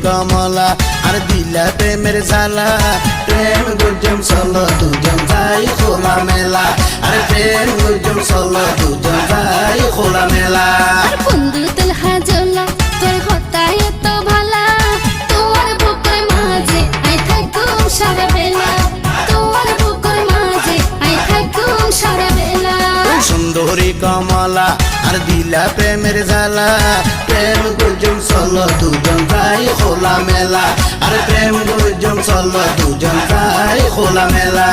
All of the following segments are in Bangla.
কমলা আর দিলা প্রেমের জ্বালা প্রেম গুজম চলো দুজন যাই খোলা মেলা আর প্রেম গুজম চলো দুজন যাই খোলা মেলা বন্ধু তেলহা জ্বলা তোর হতায় এত ভালা তোমার বুকের মাঝে আই থাকুম সারা বেলা তোমার বুকের মাঝে আই থাকুম সারা বেলা সুন্দরী কমলা আর দিলা প্রেমের জ্বালা প্রেম গুজম চলো দুজন যাই খোলা মেলা আর প্রেম গুজম চলো দুজন যাই খোলা মেলা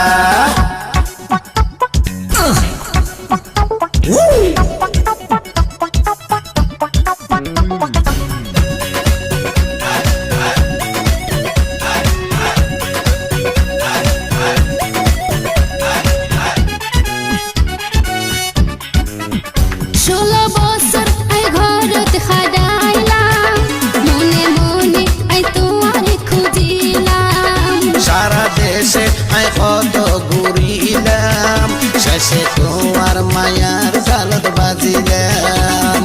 কত ঘুরিলাম শেষে তোমার মায়ার জালত বাজিলাম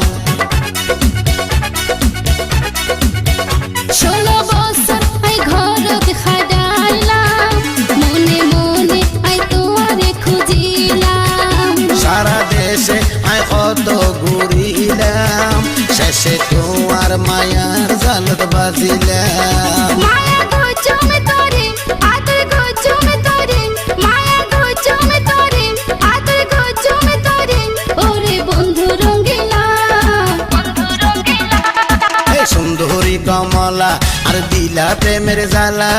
16 বছর আই ঘরত খাডাইলাম মনে মনে আই তোমারে খুঁজিলাম সারা দেশে আই কত ঘুরিলাম শেষে তোমার মায়ার জালত বাজিলাম মায়া গজমে তোরে আদর গজমে তোরে মায়া গজমে তোরে আদর গজমে তোরে ওরে বন্ধু রঙ্গিলা হে সুন্দরী কমলা আর দিলা প্রেমের জ্বালা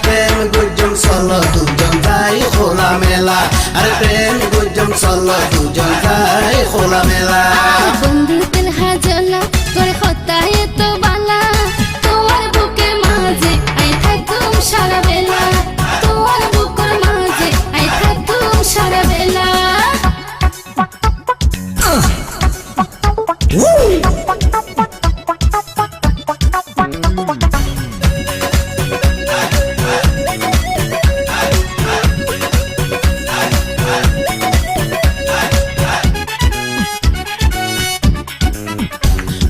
প্রেম গুজম চলো দুজন যাই খোলা মেলা আর প্রেম গুজম চলো দুজন যাই খোলা মেলা বন্ধু তেলহা জ্বলা তোর হতায় এত বালা তোমার বুকের মাঝে আই থাকুম সারা বেলা তোমার বুকের মাঝে আই থাকুম সারা বেলা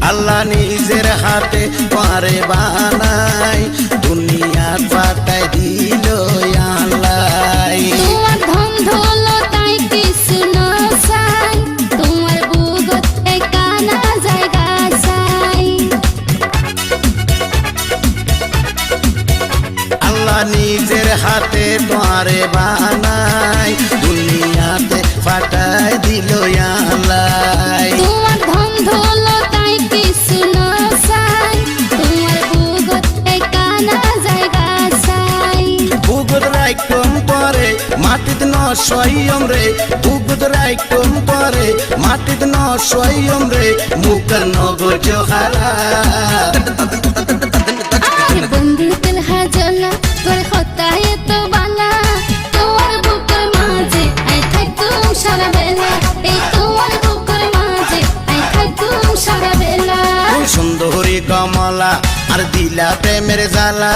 আল্লাহ নিজের হাতে পারে বানাই দুনিয়া পাতায় দিল আল্লাহ তোমার ধন দৌলতাই কিছু না চাই তোমার বুকত একানা জায়গা চাই আল্লাহ নিজের হাতে পারে বানাই দুনিয়াতে পাতায় দিল আল্লাহ তোমার ধন দৌলতাই কিছু না চাই তোমার বুকত একানা জায়গা চাই বুগত রাইকম পরে মাটিত ন সয়ম রে বুগত রাইকম পরে মাটিত ন সয়ম রে মুখের নগর চোখারা বন্ধু তেলহা জ্বলা তোর হতায় এত বালা তোমার বুকের মাঝে আই থাকুম সারা বেলা এই তোমার বুকের মাঝে আই থাকুম সারা বেলা সুন্দরী কমলা আর দিলা প্রেমের জ্বালা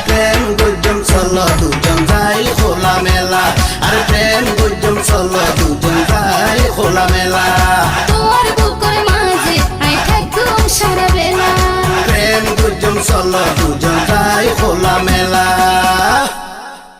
প্রেম